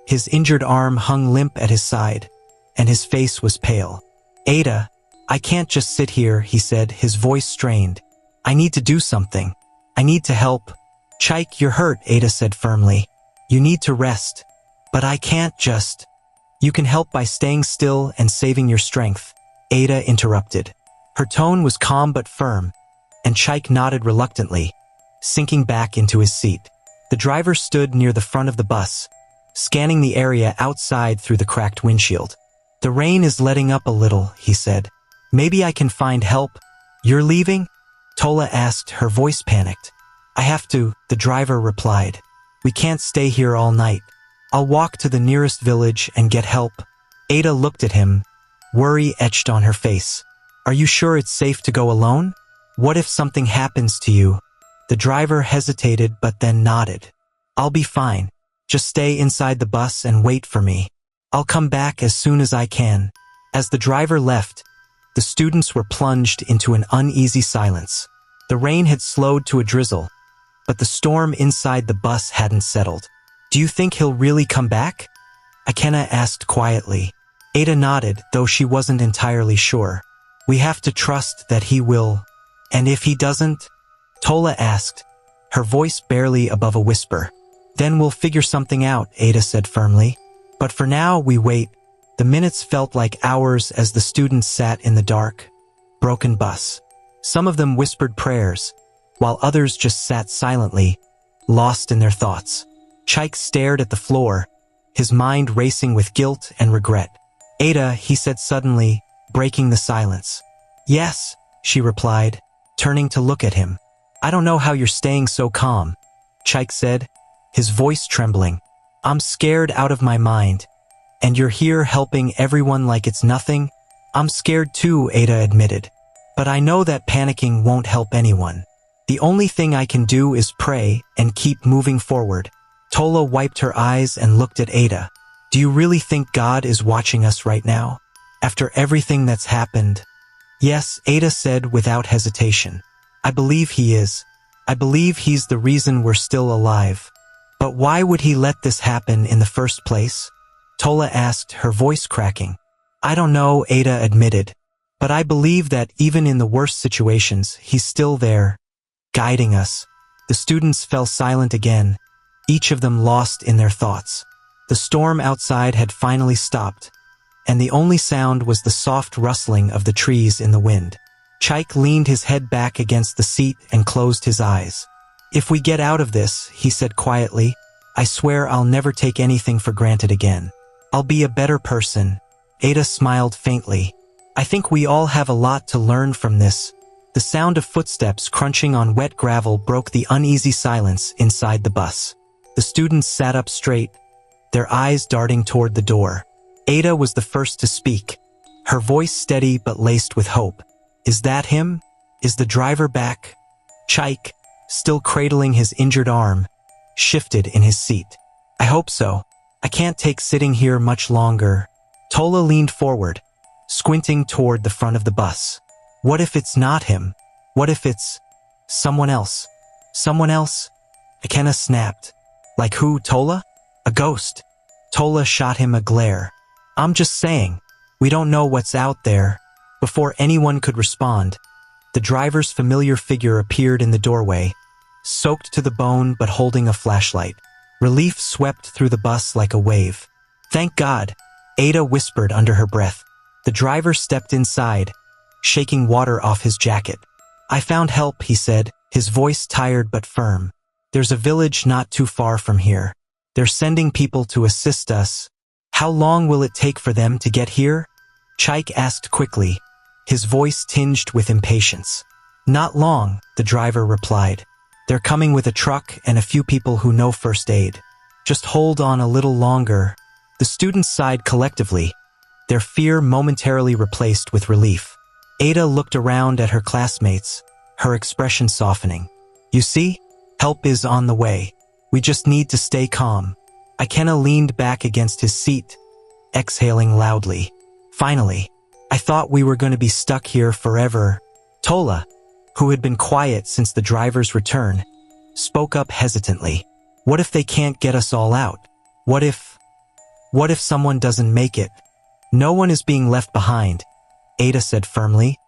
His injured arm hung limp at his side, and his face was pale. "Ada, I can't just sit here," he said, his voice strained. "I need to do something. I need to help." "Chaik, you're hurt," Ada said firmly. "You need to rest. But I can't just." "You can help by staying still and saving your strength," Ada interrupted. Her tone was calm but firm, and Chaik nodded reluctantly, sinking back into his seat. The driver stood near the front of the bus, scanning the area outside through the cracked windshield. "The rain is letting up a little," he said. "Maybe I can find help." "You're leaving?" Tola asked, her voice panicked. "I have to," the driver replied. "We can't stay here all night. I'll walk to the nearest village and get help." Ada looked at him, worry etched on her face. "Are you sure it's safe to go alone? What if something happens to you?" The driver hesitated but then nodded. "I'll be fine. Just stay inside the bus and wait for me. I'll come back as soon as I can." As the driver left, the students were plunged into an uneasy silence. The rain had slowed to a drizzle, but the storm inside the bus hadn't settled. "Do you think he'll really come back?" Ikenna asked quietly. Ada nodded, though she wasn't entirely sure. "We have to trust that he will." "And if he doesn't?" Tola asked, her voice barely above a whisper. "Then we'll figure something out," Ada said firmly. "But for now, we wait." The minutes felt like hours as the students sat in the dark, broken bus. Some of them whispered prayers, while others just sat silently, lost in their thoughts. Chaik stared at the floor, his mind racing with guilt and regret. "Ada," he said suddenly, breaking the silence. "Yes," she replied, turning to look at him. "I don't know how you're staying so calm," Chaik said, his voice trembling. "I'm scared out of my mind. And you're here helping everyone like it's nothing?" "I'm scared too," Ada admitted. "But I know that panicking won't help anyone. The only thing I can do is pray and keep moving forward." Tola wiped her eyes and looked at Ada. "Do you really think God is watching us right now? After everything that's happened?" "Yes," Ada said without hesitation. "I believe he is. I believe he's the reason we're still alive. But why would he let this happen in the first place? Tola asked, her voice cracking. I don't know, Ada admitted. But I believe that even in the worst situations, he's still there, guiding us. The students fell silent again, each of them lost in their thoughts. The storm outside had finally stopped, and the only sound was the soft rustling of the trees in the wind. Chaik leaned his head back against the seat and closed his eyes. If we get out of this, he said quietly, I swear I'll never take anything for granted again. I'll be a better person. Ada smiled faintly. I think we all have a lot to learn from this. The sound of footsteps crunching on wet gravel broke the uneasy silence inside the bus. The students sat up straight, their eyes darting toward the door. Ada was the first to speak, her voice steady but laced with hope. Is that him? Is the driver back? Chaik, still cradling his injured arm, shifted in his seat. I hope so. I can't take sitting here much longer. Tola leaned forward, squinting toward the front of the bus. What if it's not him? What if it's someone else? Someone else? Akena snapped. Like who, Tola? A ghost. Tola shot him a glare. I'm just saying, we don't know what's out there. Before anyone could respond, the driver's familiar figure appeared in the doorway, soaked to the bone but holding a flashlight. Relief swept through the bus like a wave. Thank God, Ada whispered under her breath. The driver stepped inside, shaking water off his jacket. I found help, he said, his voice tired but firm. There's a village not too far from here. They're sending people to assist us. How long will it take for them to get here? Chaik asked quickly, his voice tinged with impatience. Not long, the driver replied. They're coming with a truck and a few people who know first aid. Just hold on a little longer. The students sighed collectively, their fear momentarily replaced with relief. Ada looked around at her classmates, her expression softening. You see? Help is on the way. We just need to stay calm. Akena leaned back against his seat, exhaling loudly. Finally, I thought we were going to be stuck here forever. Tola, who had been quiet since the driver's return, spoke up hesitantly. What if they can't get us all out? What if someone doesn't make it? No one is being left behind, Ada said firmly,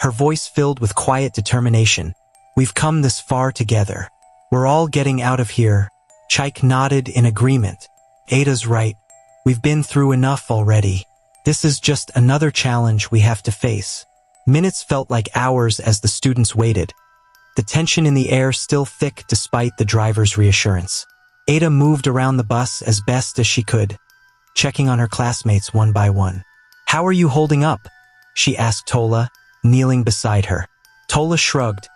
her voice filled with quiet determination. We've come this far together. We're all getting out of here. Chaik nodded in agreement. Ada's right. We've been through enough already. This is just another challenge we have to face. Minutes felt like hours as the students waited, the tension in the air still thick despite the driver's reassurance. Ada moved around the bus as best as she could, checking on her classmates one by one. How are you holding up? She asked Tola, kneeling beside her. Tola shrugged,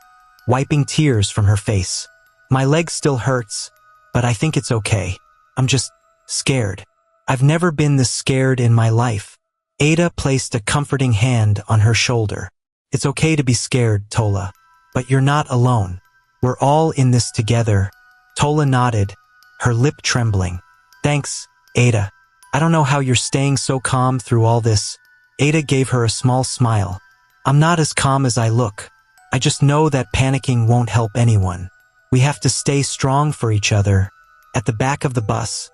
wiping tears from her face. My leg still hurts, but I think it's okay. I'm just scared. I've never been this scared in my life. Ada placed a comforting hand on her shoulder. It's okay to be scared, Tola, but you're not alone. We're all in this together. Tola nodded, her lip trembling. Thanks, Ada. I don't know how you're staying so calm through all this. Ada gave her a small smile. I'm not as calm as I look. I just know that panicking won't help anyone. We have to stay strong for each other. At the back of the bus,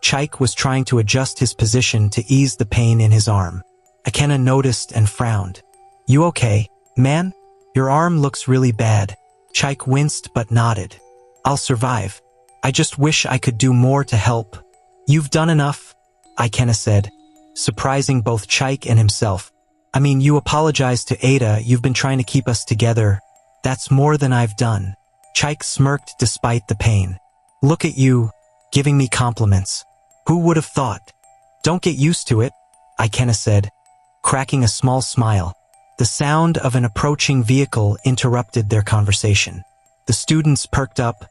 Chaik was trying to adjust his position to ease the pain in his arm. Akena noticed and frowned. You okay, man? Your arm looks really bad. Chaik winced but nodded. I'll survive. I just wish I could do more to help. You've done enough, Akena said, surprising both Chaik and himself. I mean, you apologized to Ada. You've been trying to keep us together. That's more than I've done. Chaik smirked despite the pain. Look at you, giving me compliments. Who would have thought? Don't get used to it, Akena said, cracking a small smile. The sound of an approaching vehicle interrupted their conversation. The students perked up,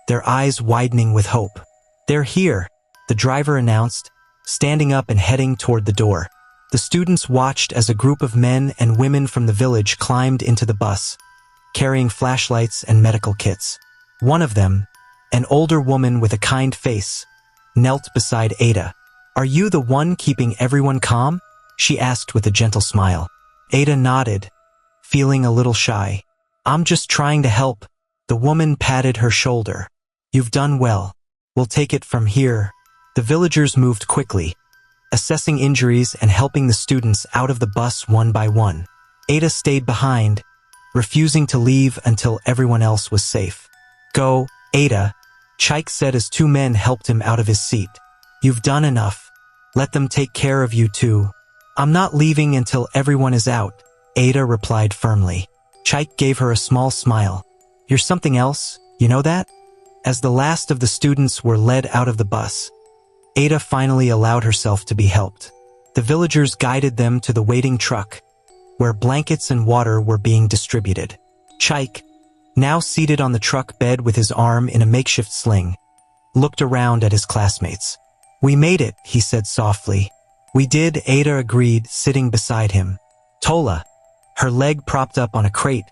their eyes widening with hope. They're here, the driver announced, standing up and heading toward the door. The students watched as a group of men and women from the village climbed into the bus, carrying flashlights and medical kits. One of them, an older woman with a kind face, knelt beside Ada. Are you the one keeping everyone calm? She asked with a gentle smile. Ada nodded, feeling a little shy. I'm just trying to help, the The woman patted her shoulder. You've done well. We'll take it from here. The villagers moved quickly, assessing injuries and helping the students out of the bus one by one. Ada stayed behind, refusing to leave until everyone else was safe. Go, Ada, Chaik said as two men helped him out of his seat. You've done enough. Let them take care of you too. I'm not leaving until everyone is out, Ada replied firmly. Chaik gave her a small smile. You're something else, you know that? As the last of the students were led out of the bus, Ada finally allowed herself to be helped. The villagers guided them to the waiting truck, where blankets and water were being distributed. Chaik, now seated on the truck bed with his arm in a makeshift sling, looked around at his classmates. We made it, he said softly. We did, Ada agreed, sitting beside him. Tola, her leg propped up on a crate,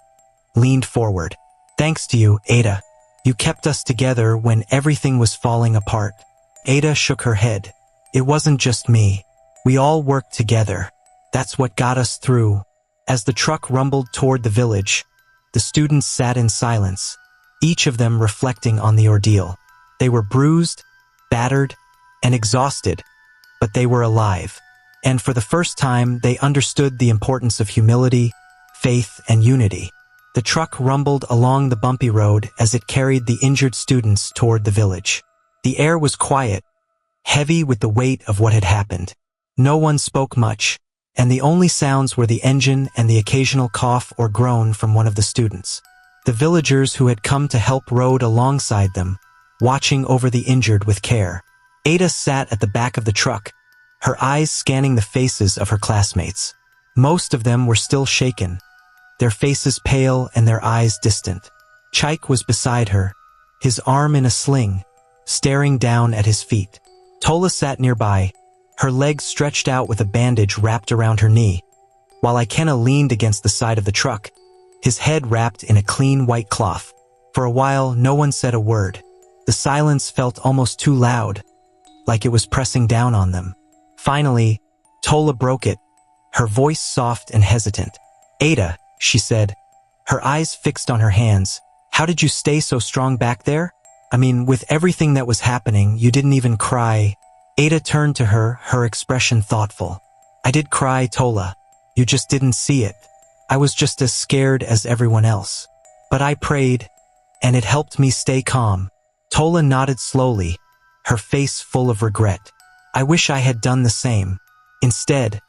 leaned forward. Thanks to you, Ada. You kept us together when everything was falling apart. Ada shook her head. It wasn't just me. We all worked together. That's what got us through. As the truck rumbled toward the village, the students sat in silence, each of them reflecting on the ordeal. They were bruised, battered, and exhausted, but they were alive. And for the first time, they understood the importance of humility, faith, and unity. The truck rumbled along the bumpy road as it carried the injured students toward the village. The air was quiet, heavy with the weight of what had happened. No one spoke much, and the only sounds were the engine and the occasional cough or groan from one of the students. The villagers who had come to help rode alongside them, watching over the injured with care. Ada sat at the back of the truck, her eyes scanning the faces of her classmates. Most of them were still shaken, their faces pale and their eyes distant. Chaik was beside her, his arm in a sling, staring down at his feet. Tola sat nearby, her legs stretched out with a bandage wrapped around her knee, while Ikenna leaned against the side of the truck, his head wrapped in a clean white cloth. For a while, no one said a word. The silence felt almost too loud, like it was pressing down on them. Finally, Tola broke it, her voice soft and hesitant. Ada, she said, her eyes fixed on her hands. How did you stay so strong back there? I mean, with everything that was happening, you didn't even cry. Ada turned to her, her expression thoughtful. I did cry, Tola. You just didn't see it. I was just as scared as everyone else. But I prayed, and it helped me stay calm. Tola nodded slowly, her face full of regret. I wish I had done the same. Instead,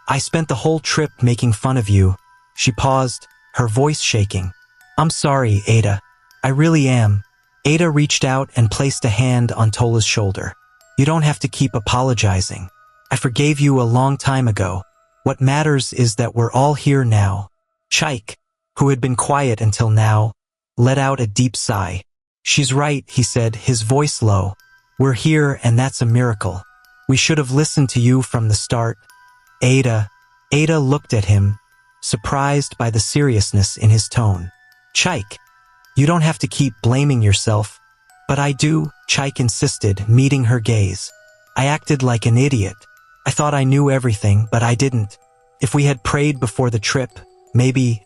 I spent the whole trip making fun of you. She paused, her voice shaking. I'm sorry, Ada. I really am. Ada reached out and placed a hand on Tola's shoulder. You don't have to keep apologizing. I forgave you a long time ago. What matters is that we're all here now. Chaik, who had been quiet until now, let out a deep sigh. She's right, he said, his voice low. We're here and that's a miracle. We should have listened to you from the start. Ada looked at him, surprised by the seriousness in his tone. Chaik, you don't have to keep blaming yourself. But I do, Chaik insisted, meeting her gaze. I acted like an idiot. I thought I knew everything, but I didn't. If we had prayed before the trip, maybe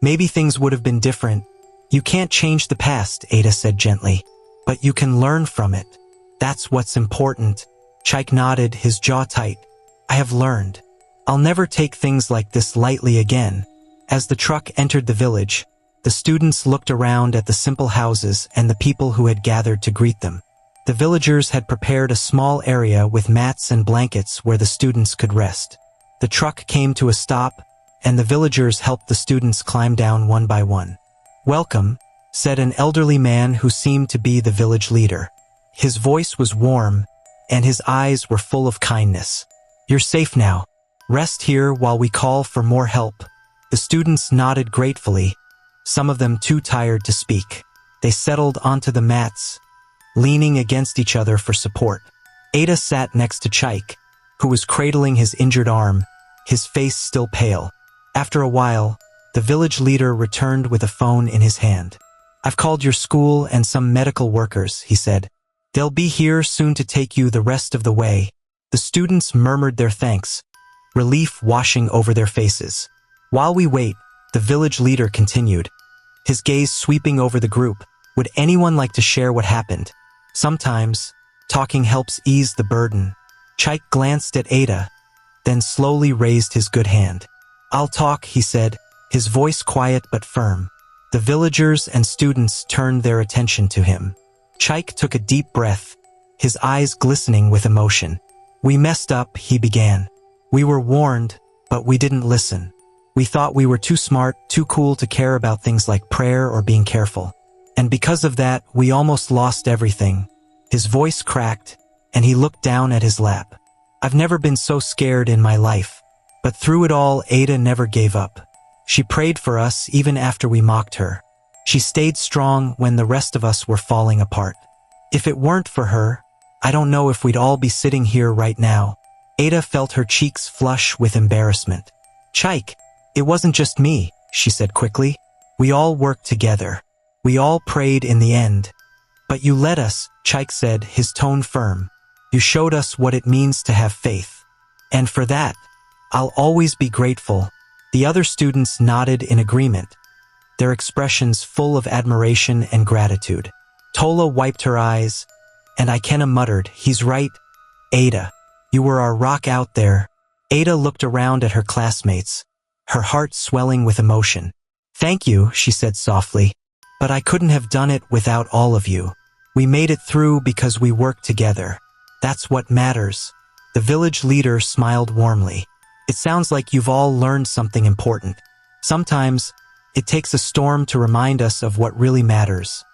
things would have been different. You can't change the past, Ada said gently, but you can learn from it. That's what's important. Chaik nodded, his jaw tight. I have learned. I'll never take things like this lightly again. As the truck entered the village, the students looked around at the simple houses and the people who had gathered to greet them. The villagers had prepared a small area with mats and blankets where the students could rest. The truck came to a stop, and the villagers helped the students climb down one by one. Welcome, said an elderly man who seemed to be the village leader. His voice was warm, and his eyes were full of kindness. You're safe now. Rest here while we call for more help. The students nodded gratefully, some of them too tired to speak. They settled onto the mats, leaning against each other for support. Ada sat next to Chaik, who was cradling his injured arm, his face still pale. After a while, the village leader returned with a phone in his hand. I've called your school and some medical workers, he said. They'll be here soon to take you the rest of the way. The students murmured their thanks, relief washing over their faces. While we wait, the village leader continued. his gaze sweeping over the group. Would anyone like to share what happened? Sometimes, talking helps ease the burden. Chaik glanced at Ada, then slowly raised his good hand. I'll talk, he said, his voice quiet but firm. The villagers and students turned their attention to him. Chaik took a deep breath, his eyes glistening with emotion. We messed up, he began. We were warned, but we didn't listen. We thought we were too smart, too cool to care about things like prayer or being careful. And because of that, we almost lost everything. His voice cracked, and he looked down at his lap. I've never been so scared in my life. But through it all, Ada never gave up. She prayed for us even after we mocked her. She stayed strong when the rest of us were falling apart. If it weren't for her, I don't know if we'd all be sitting here right now. Ada felt her cheeks flush with embarrassment. Chaik, it wasn't just me, she said quickly. We all worked together. We all prayed in the end. But you led us, Chaik said, his tone firm. You showed us what it means to have faith. And for that, I'll always be grateful. The other students nodded in agreement, their expressions full of admiration and gratitude. Tola wiped her eyes, and Ikena muttered, he's right. Ada, you were our rock out there. Ada looked around at her classmates, her heart swelling with emotion. Thank you, she said softly, but I couldn't have done it without all of you. We made it through because we worked together. That's what matters. The village leader smiled warmly. It sounds like you've all learned something important. Sometimes, it takes a storm to remind us of what really matters.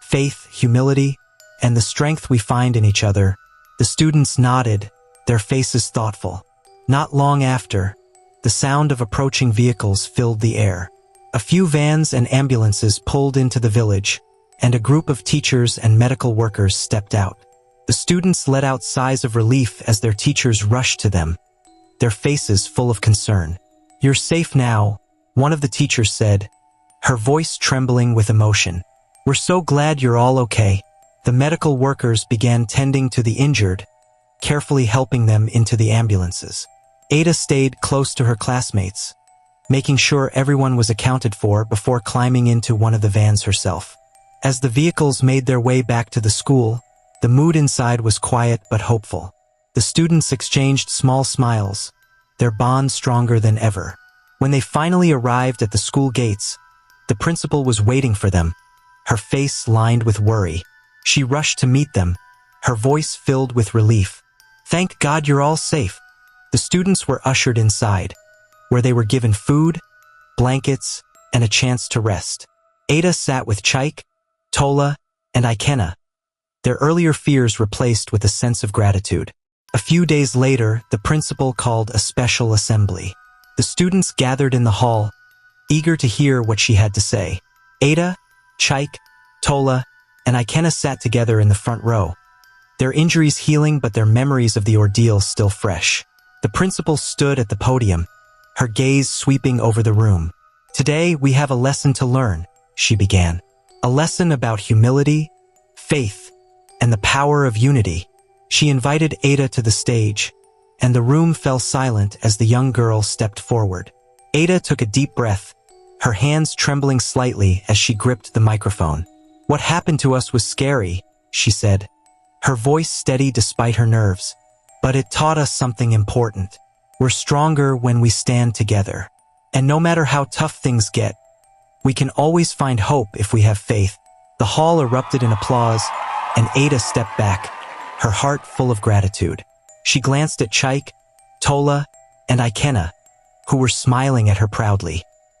Faith, humility, and the strength we find in each other. The students nodded, their faces thoughtful. Not long after, the sound of approaching vehicles filled the air. A few vans and ambulances pulled into the village, and a group of teachers and medical workers stepped out. The students let out sighs of relief as their teachers rushed to them, their faces full of concern. You're safe now, one of the teachers said, her voice trembling with emotion. We're so glad you're all okay. The medical workers began tending to the injured, carefully helping them into the ambulances. Ada stayed close to her classmates, making sure everyone was accounted for before climbing into one of the vans herself. As the vehicles made their way back to the school, the mood inside was quiet but hopeful. The students exchanged small smiles, their bond stronger than ever. When they finally arrived at the school gates, the principal was waiting for them, her face lined with worry. She rushed to meet them, her voice filled with relief. Thank God you're all safe. The students were ushered inside, where they were given food, blankets, and a chance to rest. Ada sat with Chaik, Tola, and Ikena, their earlier fears replaced with a sense of gratitude. A few days later, the principal called a special assembly. The students gathered in the hall, eager to hear what she had to say. Ada, Chaik, Tola, and Ikena sat together in the front row, their injuries healing but their memories of the ordeal still fresh. The principal stood at the podium, her gaze sweeping over the room. Today, we have a lesson to learn, she began. A lesson about humility, faith, and the power of unity. She invited Ada to the stage, and the room fell silent as the young girl stepped forward. Ada took a deep breath, her hands trembling slightly as she gripped the microphone. What happened to us was scary, she said, her voice steady despite her nerves. But it taught us something important. We're stronger when we stand together. And no matter how tough things get, we can always find hope if we have faith. The hall erupted in applause, and Ada stepped back, her heart full of gratitude. She glanced at Chaik, Tola, and Ikena, who were smiling at her proudly.